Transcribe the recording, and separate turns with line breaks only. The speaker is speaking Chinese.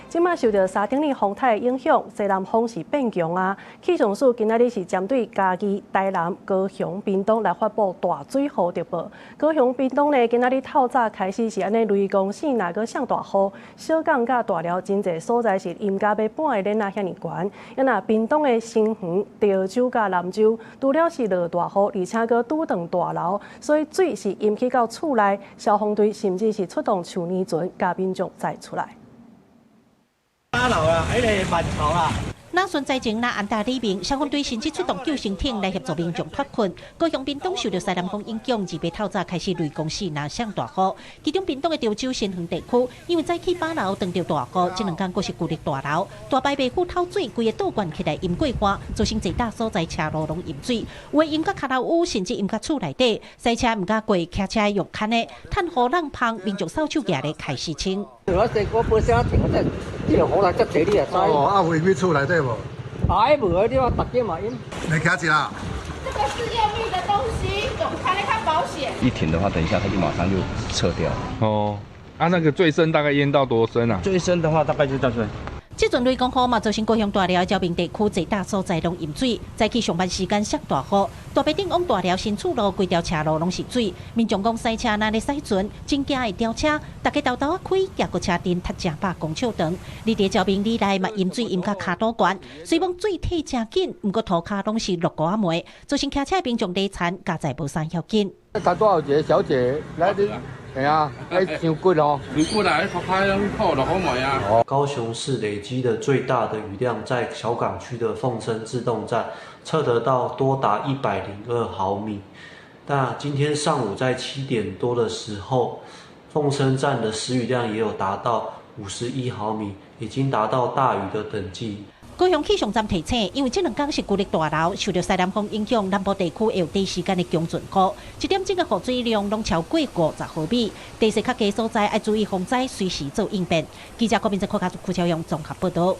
即馬受到沙丁利風台影響，西南風是變強啊。氣象署今仔日是針對嘉義、台南、高雄、屏東來發布大水雨特報。高雄、屏東呢，今仔日透早開始是安尼雷公線哪個上大雨，小港甲大寮真濟所在是淹甲要半個臉遐爾懸。因那屏東的新園、潮州甲南州，除了是落大雨，而且閣拄斷大樓，所以水是淹去到厝內。消防隊甚至是出動樹泥船，甲民眾載出來。
8樓啊，喺你萬頭啦。
那船載前，那安大里面，消防隊甚至出動救生艇來協助民眾脫困。高雄屏東受到西南風影響，自別透早開始雷公勢那上大雨。其中屏東的潮州新園地區，因為早起8樓撞到大雨，這兩天閣是孤立大樓，大排白虎透水，規個倒灌起來淹過花，造成最大所在車路攏淹水。有的淹到腳頭屋，甚至淹到厝內底，塞車唔敢過，騎車用牽的，趁雨冷芳，民眾掃手舉咧開始清。
我本身停嗰陣，啲人好大執死啲啊！
哦，啊會去厝內底無？
擺門嗰啲話，特啲嘛淹。
沒卡子啦。
這個是用密的東西，有開來看保險。
一停的話，等一下它就馬上就撤掉。
哦，那個最深大概淹到多深啊？
最深的話大概就到這。
這陣雷公雨嘛，造成高雄大寮招屏地區最大所在攏淹水，早起上班時間下大雨，大白頂往大寮新厝路規條車路攏是水，民眾講塞車哪裡塞船，真驚會掉車，大家兜兜啊開，也個車燈踢正百公尺長，你佇招屏里內嘛淹水淹到腳肚懸，雖講水退真緊，毋過塗骹攏是落雨梅，造成騎車民眾累慘，家在無啥要緊。
睇多少姐小姐來啲。係啊，誒上貴哦！你過來開靠落好買啊！
高雄市累積的最大的雨量，在小港區的鳳生自動站測得到多達102毫米。那今天上午在7點多的時候，鳳生站的時雨量也有達到51毫米，已經達到大雨的等級。
高雄氣象站提醒，因為這兩天是孤立大樓，受到西南風影響，南部地區會有短時間的強陣雨，一點鐘的雨水量攏超過50毫米，地勢較低所在要注意風災，隨時做應變。記者郭明正、柯家庫超陽綜合報道。